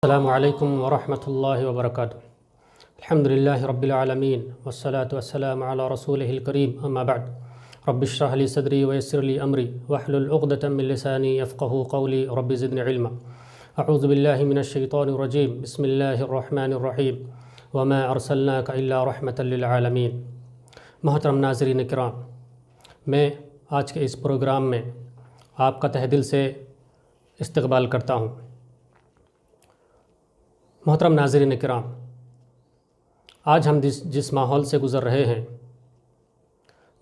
السلام علیکم ورحمۃ اللہ وبرکاتہ۔ الحمد للہ رب العالمین والصلاة والسلام علی رسولہ الکریم، اما بعد رب اشرح لی صدری ویسر لی امری واحلل عقدۃ من لسانی یفقہوا قولی رب زدنی علما۔ اعوذ باللہ من الشیطان الرجیم، بسم اللہ الرحمن الرحیم، وما ارسلناک الا رحمۃ للعالمین۔ محترم ناظرین کرام، میں آج کے اس پروگرام میں آپ کا تہ دل سے استقبال کرتا ہوں۔ محترم ناظرین کرام، آج ہم جس ماحول سے گزر رہے ہیں،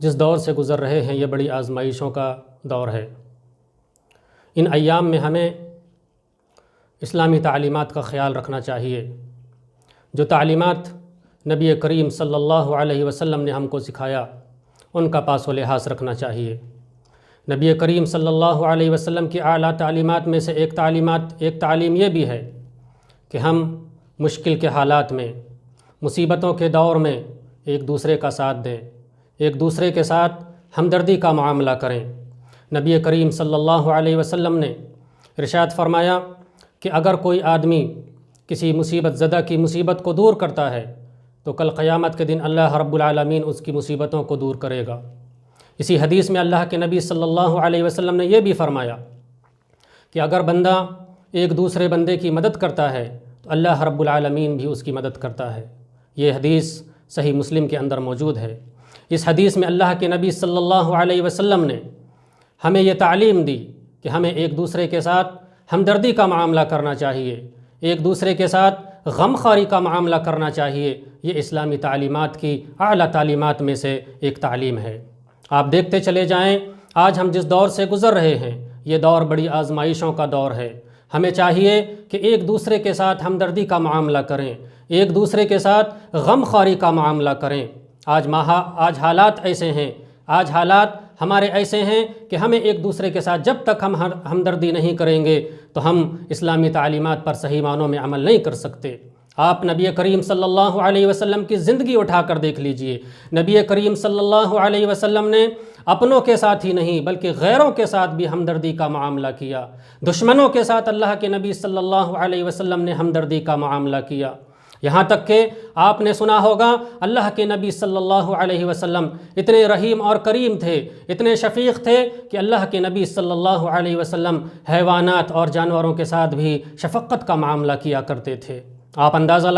جس دور سے گزر رہے ہیں، یہ بڑی آزمائشوں کا دور ہے۔ ان ایام میں ہمیں اسلامی تعلیمات کا خیال رکھنا چاہیے۔ جو تعلیمات نبی کریم صلی اللہ علیہ وسلم نے ہم کو سکھایا، ان کا پاس و لحاظ رکھنا چاہیے۔ نبی کریم صلی اللہ علیہ وسلم کی اعلیٰ تعلیمات میں سے ایک تعلیم یہ بھی ہے کہ ہم مشکل کے حالات میں، مصیبتوں کے دور میں ایک دوسرے کا ساتھ دیں، ایک دوسرے کے ساتھ ہمدردی کا معاملہ کریں۔ نبی کریم صلی اللہ علیہ وسلم نے ارشاد فرمایا کہ اگر کوئی آدمی کسی مصیبت زدہ کی مصیبت کو دور کرتا ہے تو کل قیامت کے دن اللہ رب العالمین اس کی مصیبتوں کو دور کرے گا۔ اسی حدیث میں اللہ کے نبی صلی اللہ علیہ وسلم نے یہ بھی فرمایا کہ اگر بندہ ایک دوسرے بندے کی مدد کرتا ہے تو اللہ رب العالمین بھی اس کی مدد کرتا ہے۔ یہ حدیث صحیح مسلم کے اندر موجود ہے۔ اس حدیث میں اللہ کے نبی صلی اللہ علیہ وسلم نے ہمیں یہ تعلیم دی کہ ہمیں ایک دوسرے کے ساتھ ہمدردی کا معاملہ کرنا چاہیے، ایک دوسرے کے ساتھ غم خواری کا معاملہ کرنا چاہیے۔ یہ اسلامی تعلیمات کی اعلیٰ تعلیمات میں سے ایک تعلیم ہے۔ آپ دیکھتے چلے جائیں، آج ہم جس دور سے گزر رہے ہیں، یہ دور بڑی آزمائشوں کا دور ہے۔ ہمیں چاہیے کہ ایک دوسرے کے ساتھ ہمدردی کا معاملہ کریں، ایک دوسرے کے ساتھ غم خواری کا معاملہ کریں۔ آج حالات ایسے ہیں، آج حالات ہمارے ایسے ہیں کہ ہمیں ایک دوسرے کے ساتھ جب تک ہم ہمدردی نہیں کریں گے تو ہم اسلامی تعلیمات پر صحیح معنوں میں عمل نہیں کر سکتے۔ آپ نبی کریم صلی اللہ علیہ وسلم کی زندگی اٹھا کر دیکھ لیجئے۔ نبی کریم صلی اللہ علیہ وسلم نے اپنوں کے ساتھ ہی نہیں بلکہ غیروں کے ساتھ بھی ہمدردی کا معاملہ کیا۔ دشمنوں کے ساتھ اللہ کے نبی صلی اللہ علیہ وسلم نے ہمدردی کا معاملہ کیا۔ یہاں تک کہ آپ نے سنا ہوگا اللہ کے نبی صلی اللہ علیہ وسلم اتنے رحیم اور کریم تھے، اتنے شفیق تھے کہ اللہ کے نبی صلی اللہ علیہ وسلم حیوانات اور جانوروں کے ساتھ بھی شفقت کا معاملہ کیا کرتے تھے۔ آپ اندازہ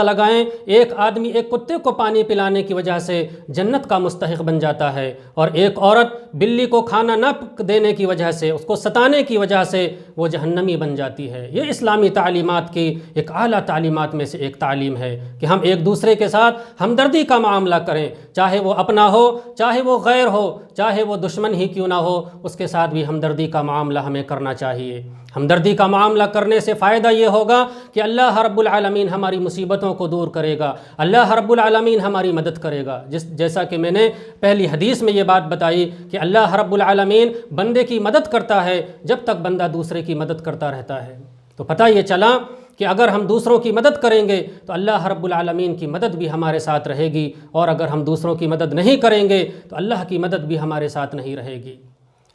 لگائیں ایک آدمی ایک کتے کو پانی پلانے کی وجہ سے جنت کا مستحق بن جاتا ہے، اور ایک عورت بلی کو کھانا نہ دینے کی وجہ سے، اس کو ستانے کی وجہ سے وہ جہنمی بن جاتی ہے۔ یہ اسلامی تعلیمات کی ایک اعلیٰ تعلیمات میں سے ایک تعلیم ہے کہ ہم ایک دوسرے کے ساتھ ہمدردی کا معاملہ کریں، چاہے وہ اپنا ہو، چاہے وہ غیر ہو، چاہے وہ دشمن ہی کیوں نہ ہو، اس کے ساتھ بھی ہمدردی کا معاملہ ہمیں کرنا چاہیے۔ ہمدردی کا معاملہ کرنے سے فائدہ یہ ہوگا کہ اللہ رب العالمین ہماری مصیبتوں کو دور کرے گا، اللہ رب العالمین ہماری مدد کرے گا۔ جیسا کہ میں نے پہلی حدیث میں یہ بات بتائی کہ اللہ رب العالمین بندے کی مدد کرتا ہے جب تک بندہ دوسرے کی مدد کرتا رہتا ہے۔ تو پتہ یہ چلا کہ اگر ہم دوسروں کی مدد کریں گے تو اللہ رب العالمین کی مدد بھی ہمارے ساتھ رہے گی، اور اگر ہم دوسروں کی مدد نہیں کریں گے تو اللہ کی مدد بھی ہمارے ساتھ نہیں رہے گی۔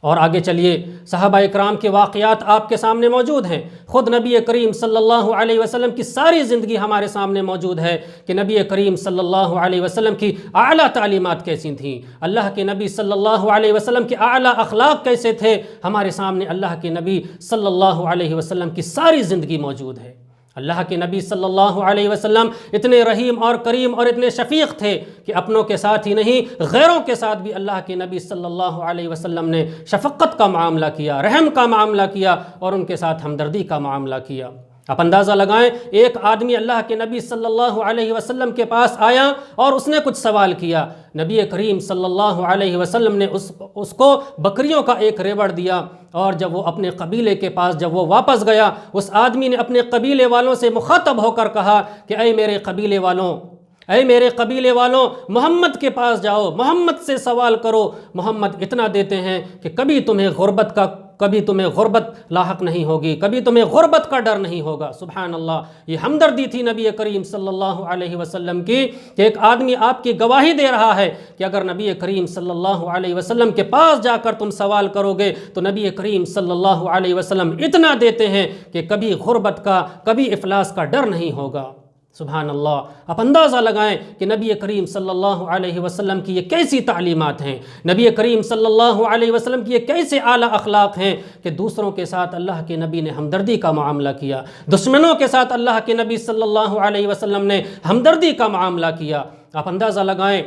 اور آگے چلیے، صحابہ اکرام کے واقعات آپ کے سامنے موجود ہیں۔ خود نبی کریم صلی اللہ علیہ وسلم کی ساری زندگی ہمارے سامنے موجود ہے کہ نبی کریم صلی اللہ علیہ وسلم کی اعلیٰ تعلیمات کیسی تھیں، اللہ کے نبی صلی اللہ علیہ وسلم کے اعلیٰ اخلاق کیسے تھے۔ ہمارے سامنے اللہ کے نبی صلی اللہ علیہ وسلم کی ساری زندگی موجود ہے۔ اللہ کے نبی صلی اللہ علیہ وسلم اتنے رحیم اور کریم اور اتنے شفیق تھے کہ اپنوں کے ساتھ ہی نہیں غیروں کے ساتھ بھی اللہ کے نبی صلی اللہ علیہ وسلم نے شفقت کا معاملہ کیا، رحم کا معاملہ کیا، اور ان کے ساتھ ہمدردی کا معاملہ کیا۔ آپ اندازہ لگائیں، ایک آدمی اللہ کے نبی صلی اللہ علیہ وسلم کے پاس آیا اور اس نے کچھ سوال کیا۔ نبی کریم صلی اللہ علیہ وسلم نے اس کو بکریوں کا ایک ریوڑ دیا، اور جب وہ اپنے قبیلے کے پاس جب وہ واپس گیا، اس آدمی نے اپنے قبیلے والوں سے مخاطب ہو کر کہا کہ اے میرے قبیلے والوں، محمد کے پاس جاؤ، محمد سے سوال کرو، محمد اتنا دیتے ہیں کہ کبھی تمہیں غربت کا کبھی تمہیں غربت لاحق نہیں ہوگی، کبھی تمہیں غربت کا ڈر نہیں ہوگا۔ سبحان اللہ، یہ ہمدردی تھی نبی کریم صلی اللہ علیہ وسلم کی کہ ایک آدمی آپ کی گواہی دے رہا ہے کہ اگر نبی کریم صلی اللہ علیہ وسلم کے پاس جا کر تم سوال کرو گے تو نبی کریم صلی اللہ علیہ وسلم اتنا دیتے ہیں کہ کبھی غربت کا، کبھی افلاس کا ڈر نہیں ہوگا۔ سبحان اللہ، آپ اندازہ لگائیں کہ نبی کریم صلی اللہ علیہ وسلم کی یہ کیسی تعلیمات ہیں، نبی کریم صلی اللہ علیہ وسلم کی یہ کیسے اعلیٰ اخلاق ہیں کہ دوسروں کے ساتھ اللہ کے نبی نے ہمدردی کا معاملہ کیا، دشمنوں کے ساتھ اللہ کے نبی صلی اللہ علیہ وسلم نے ہمدردی کا معاملہ کیا۔ آپ اندازہ لگائیں،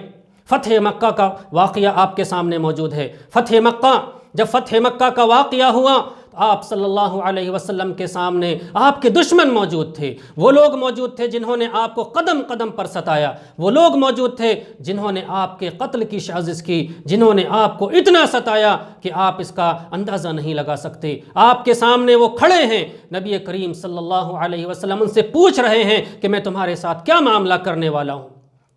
فتح مکہ کا واقعہ آپ کے سامنے موجود ہے۔ فتح مکہ، جب فتح مکہ کا واقعہ ہوا، آپ صلی اللہ علیہ وسلم کے سامنے آپ کے دشمن موجود تھے، وہ لوگ موجود تھے جنہوں نے آپ کو قدم قدم پر ستایا، وہ لوگ موجود تھے جنہوں نے آپ کے قتل کی سازش کی، جنہوں نے آپ کو اتنا ستایا کہ آپ اس کا اندازہ نہیں لگا سکتے۔ آپ کے سامنے وہ کھڑے ہیں، نبی کریم صلی اللہ علیہ وسلم ان سے پوچھ رہے ہیں کہ میں تمہارے ساتھ کیا معاملہ کرنے والا ہوں،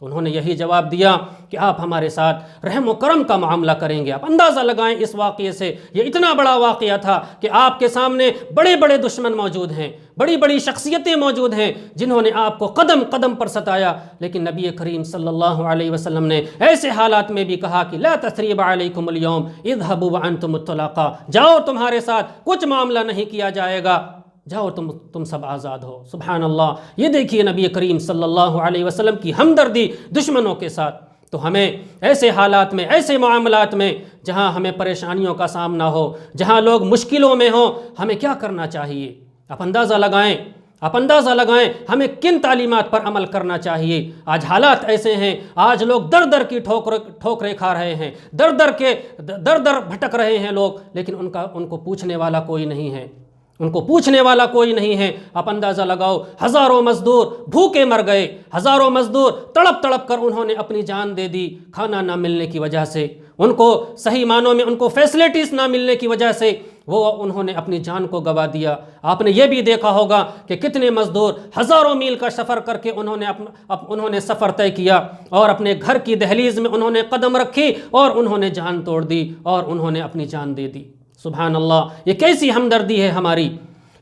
تو انہوں نے یہی جواب دیا کہ آپ ہمارے ساتھ رحم و کرم کا معاملہ کریں گے۔ آپ اندازہ لگائیں اس واقعے سے، یہ اتنا بڑا واقعہ تھا کہ آپ کے سامنے بڑے بڑے دشمن موجود ہیں، بڑی بڑی شخصیتیں موجود ہیں جنہوں نے آپ کو قدم قدم پر ستایا، لیکن نبی کریم صلی اللہ علیہ وسلم نے ایسے حالات میں بھی کہا کہ لا تثریب علیکم اليوم اذهبوا وانتم الطلقاء، جاؤ تمہارے ساتھ کچھ معاملہ نہیں کیا جائے گا، جاؤ تم سب آزاد ہو۔ سبحان اللہ، یہ دیکھیے نبی کریم صلی اللہ علیہ وسلم کی ہمدردی دشمنوں کے ساتھ۔ تو ہمیں ایسے حالات میں، ایسے معاملات میں جہاں ہمیں پریشانیوں کا سامنا ہو، جہاں لوگ مشکلوں میں ہوں، ہمیں کیا کرنا چاہیے؟ آپ اندازہ لگائیں ہمیں کن تعلیمات پر عمل کرنا چاہیے۔ آج حالات ایسے ہیں، آج لوگ در در کی ٹھوکریں کھا رہے ہیں، در در بھٹک رہے ہیں لوگ، لیکن ان کو پوچھنے والا کوئی نہیں ہے، آپ اندازہ لگاؤ، ہزاروں مزدور بھوکے مر گئے، ہزاروں مزدور تڑپ تڑپ کر انہوں نے اپنی جان دے دی، کھانا نہ ملنے کی وجہ سے، ان کو صحیح معنوں میں ان کو فیسلٹیز نہ ملنے کی وجہ سے انہوں نے اپنی جان کو گوا دیا۔ آپ نے یہ بھی دیکھا ہوگا کہ کتنے مزدور ہزاروں میل کا سفر کر کے انہوں نے سفر طے کیا اور اپنے گھر کی دہلیز میں انہوں نے قدم رکھی اور انہوں نے جان توڑ دی اور انہوں نے اپنی جان دے دی۔ سبحان اللہ، یہ کیسی ہمدردی ہے ہماری،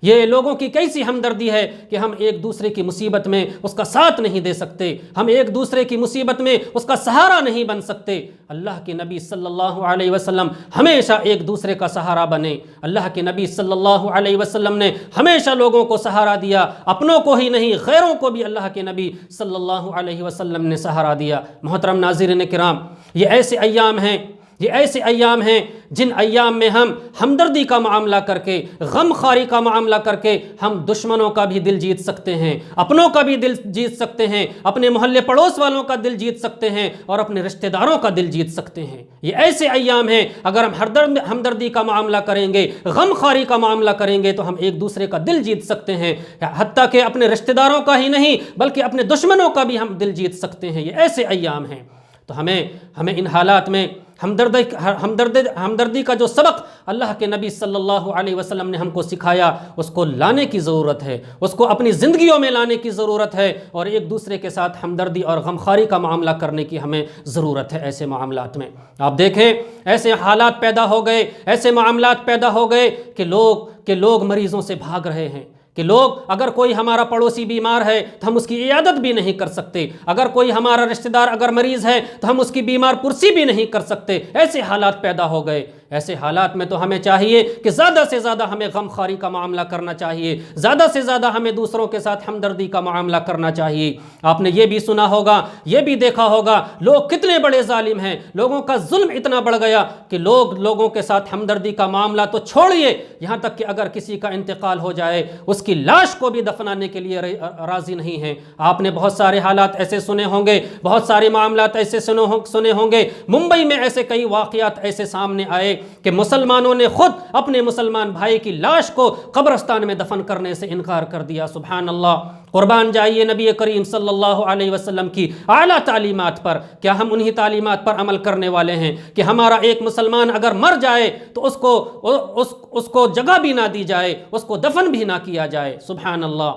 یہ لوگوں کی کیسی ہمدردی ہے کہ ہم ایک دوسرے کی مصیبت میں اس کا ساتھ نہیں دے سکتے، ہم ایک دوسرے کی مصیبت میں اس کا سہارا نہیں بن سکتے۔ اللہ کے نبی صلی اللہ علیہ وسلم ہمیشہ ایک دوسرے کا سہارا بنے۔ اللہ کے نبی صلی اللہ علیہ وسلم نے ہمیشہ لوگوں کو سہارا دیا، اپنوں کو ہی نہیں غیروں کو بھی اللہ کے نبی صلی اللہ علیہ وسلم نے سہارا دیا۔ محترم ناظرین کرام، یہ ایسے ایام ہیں جن ایام میں ہم ہمدردی کا معاملہ کر کے، غم خواری کا معاملہ کر کے ہم دشمنوں کا بھی دل جیت سکتے ہیں، اپنوں کا بھی دل جیت سکتے ہیں، اپنے محلے پڑوس والوں کا دل جیت سکتے ہیں اور اپنے رشتہ داروں کا دل جیت سکتے ہیں۔ یہ ایسے ایام ہیں، اگر ہم ہمدردی کا معاملہ کریں گے، غم خواری کا معاملہ کریں گے تو ہم ایک دوسرے کا دل جیت سکتے ہیں، حتیٰ کہ اپنے رشتہ داروں کا ہی نہیں بلکہ اپنے دشمنوں کا بھی ہم دل جیت سکتے ہیں۔ یہ ایسے ایام ہیں، تو ہمیں ان حالات میں ہمدردی کا جو سبق اللہ کے نبی صلی اللہ علیہ وسلم نے ہم کو سکھایا، اس کو لانے کی ضرورت ہے، اس کو اپنی زندگیوں میں لانے کی ضرورت ہے، اور ایک دوسرے کے ساتھ ہمدردی اور غمخواری کا معاملہ کرنے کی ہمیں ضرورت ہے۔ ایسے معاملات میں آپ دیکھیں، ایسے حالات پیدا ہو گئے، ایسے معاملات پیدا ہو گئے کہ لوگ مریضوں سے بھاگ رہے ہیں، کہ اگر کوئی ہمارا پڑوسی بیمار ہے تو ہم اس کی عیادت بھی نہیں کر سکتے، اگر کوئی ہمارا رشتہ دار اگر مریض ہے تو ہم اس کی بیمار پرسی بھی نہیں کر سکتے۔ ایسے حالات پیدا ہو گئے۔ ایسے حالات میں تو ہمیں چاہیے کہ زیادہ سے زیادہ ہمیں غم خواری کا معاملہ کرنا چاہیے، زیادہ سے زیادہ ہمیں دوسروں کے ساتھ ہمدردی کا معاملہ کرنا چاہیے۔ آپ نے یہ بھی سنا ہوگا، یہ بھی دیکھا ہوگا، لوگ کتنے بڑے ظالم ہیں، لوگوں کا ظلم اتنا بڑھ گیا کہ لوگوں کے ساتھ ہمدردی کا معاملہ تو چھوڑیے، یہاں تک کہ اگر کسی کا انتقال ہو جائے اس کی لاش کو بھی دفنانے کے لیے راضی نہیں ہیں۔ آپ نے بہت سارے حالات ایسے سنے ہوں گے، بہت سارے معاملات ایسے سنے ہوں گے۔ ممبئی میں ایسے کئی واقعات ایسے سامنے آئے کہ مسلمانوں نے خود اپنے مسلمان بھائی کی لاش کو قبرستان میں دفن کرنے سے انکار کر دیا۔ سبحان اللہ، قربان جائیے نبی کریم صلی اللہ علیہ وسلم کی اعلیٰ تعلیمات پر۔ کیا ہم انہی تعلیمات پر عمل کرنے والے ہیں کہ ہمارا ایک مسلمان اگر مر جائے تو اس کو جگہ بھی نہ دی جائے، اس کو دفن بھی نہ کیا جائے؟ سبحان اللہ،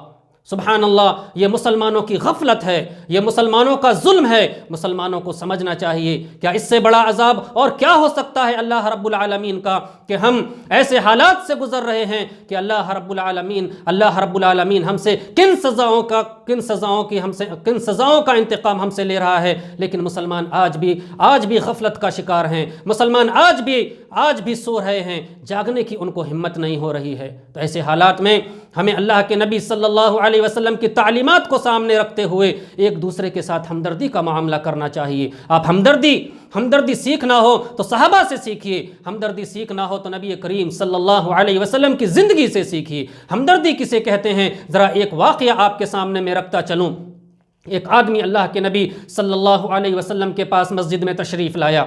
سبحان اللہ، یہ مسلمانوں کی غفلت ہے، یہ مسلمانوں کا ظلم ہے۔ مسلمانوں کو سمجھنا چاہیے کیا اس سے بڑا عذاب اور کیا ہو سکتا ہے اللہ رب العالمین کا، کہ ہم ایسے حالات سے گزر رہے ہیں کہ اللہ رب العالمین ہم سے کن سزاؤں کا انتقام ہم سے لے رہا ہے، لیکن مسلمان آج بھی غفلت کا شکار ہیں، مسلمان آج بھی سو رہے ہیں، جاگنے کی ان کو ہمت نہیں ہو رہی ہے۔ تو ایسے حالات میں ہمیں اللہ کے نبی صلی اللہ علیہ وسلم کی تعلیمات کو سامنے رکھتے ہوئے ایک دوسرے کے ساتھ ہمدردی کا معاملہ کرنا چاہیے۔ آپ ہمدردی سیکھنا ہو تو صحابہ سے سیکھیے، ہمدردی سیکھنا ہو تو نبی کریم صلی اللہ علیہ وسلم کی زندگی سے سیکھیے۔ ہمدردی کسے کہتے ہیں، ذرا ایک واقعہ آپ کے سامنے میں رکھتا چلوں۔ ایک آدمی اللہ کے نبی صلی اللہ علیہ وسلم کے پاس مسجد میں تشریف لایا،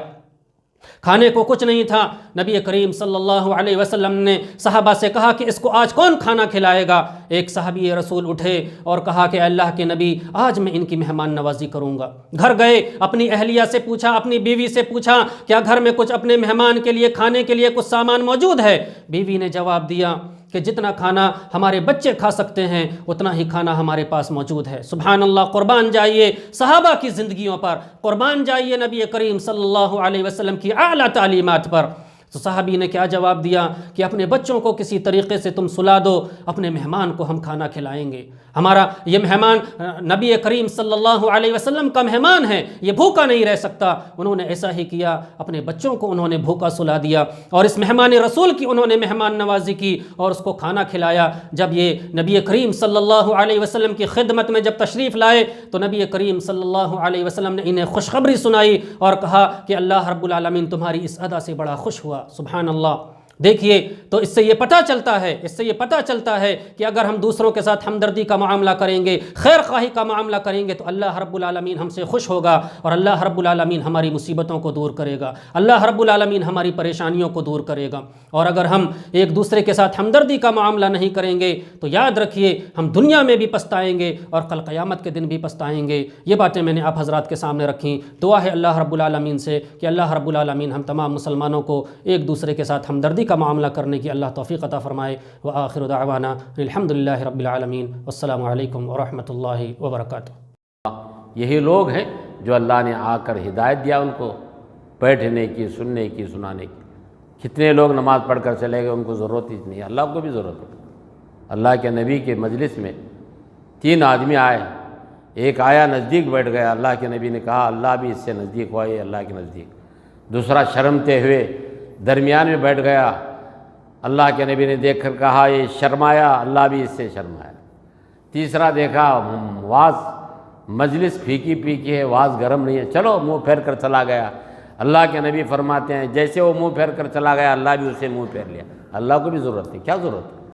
کھانے کو کچھ نہیں تھا۔ نبی کریم صلی اللہ علیہ وسلم نے صحابہ سے کہا کہ اس کو آج کون کھانا کھلائے گا؟ ایک صحابی رسول اٹھے اور کہا کہ اللہ کے نبی آج میں ان کی مہمان نوازی کروں گا۔ گھر گئے، اپنی اہلیہ سے پوچھا، اپنی بیوی سے پوچھا کیا گھر میں کچھ اپنے مہمان کے لیے کھانے کے لیے کچھ سامان موجود ہے؟ بیوی نے جواب دیا کہ جتنا کھانا ہمارے بچے کھا سکتے ہیں اتنا ہی کھانا ہمارے پاس موجود ہے۔ سبحان اللہ، قربان جائیے صحابہ کی زندگیوں پر، قربان جائیے نبی کریم صلی اللہ علیہ وسلم کی اعلیٰ تعلیمات پر۔ تو صحابی نے کیا جواب دیا کہ اپنے بچوں کو کسی طریقے سے تم سلا دو، اپنے مہمان کو ہم کھانا کھلائیں گے۔ ہمارا یہ مہمان نبی کریم صلی اللہ علیہ وسلم کا مہمان ہے، یہ بھوکا نہیں رہ سکتا۔ انہوں نے ایسا ہی کیا، اپنے بچوں کو انہوں نے بھوکا سلا دیا اور اس مہمان رسول کی انہوں نے مہمان نوازی کی اور اس کو کھانا کھلایا۔ جب یہ نبی کریم صلی اللہ علیہ وسلم کی خدمت میں جب تشریف لائے تو نبی کریم صلی اللہ علیہ وسلم نے انہیں خوشخبری سنائی اور کہا کہ اللہ رب العالمین تمہاری اس ادا سے بڑا خوش ہوا۔ سبحان اللہ، دیکھیے تو اس سے یہ پتہ چلتا ہے کہ اگر ہم دوسروں کے ساتھ ہمدردی کا معاملہ کریں گے، خیر خواہی کا معاملہ کریں گے تو اللہ رب العالمین ہم سے خوش ہوگا اور اللہ رب العالمین ہماری مصیبتوں کو دور کرے گا، اللہ رب العالمین ہماری پریشانیوں کو دور کرے گا۔ اور اگر ہم ایک دوسرے کے ساتھ ہمدردی کا معاملہ نہیں کریں گے تو یاد رکھیے ہم دنیا میں بھی پچھتائیں گے اور کل قیامت کے دن بھی پچھتائیں گے۔ یہ باتیں میں نے آپ حضرات کے سامنے رکھیں۔ دعا ہے اللہ رب العالمین سے کہ اللہ رب العالمین ہم تمام مسلمانوں کو ایک دوسرے کے ساتھ ہمدردی کا معاملہ کرنے کی اللہ توفیق عطا فرمائے۔ وآخر دعوانا الحمدللہ رب العالمین، والسلام علیکم ورحمۃ اللہ وبرکاتہ۔ یہی لوگ ہیں جو اللہ نے آ کر ہدایت دیا ان کو بیٹھنے کی، سننے کی، سنانے کی۔ کتنے لوگ نماز پڑھ کر چلے گئے، ان کو ضرورت ہی نہیں ہے، اللہ کو بھی ضرورت ہے۔ اللہ کے نبی کے مجلس میں 3 آدمی آئے، ایک آیا نزدیک بیٹھ گیا، اللہ کے نبی نے کہا اللہ بھی اس سے نزدیک ہوا، یہ اللہ کے نزدیک۔ دوسرا شرمتے ہوئے درمیان میں بیٹھ گیا، اللہ کے نبی نے دیکھ کر کہا یہ شرمایا، اللہ بھی اس سے شرمایا۔ تیسرا دیکھا واز مجلس پھیکی ہے، واز گرم نہیں ہے، چلو منہ پھیر کر چلا گیا۔ اللہ کے نبی فرماتے ہیں جیسے وہ منہ پھیر کر چلا گیا اللہ بھی اسے منہ پھیر لیا۔ اللہ کو بھی ضرورت ہے، کیا ضرورت ہے؟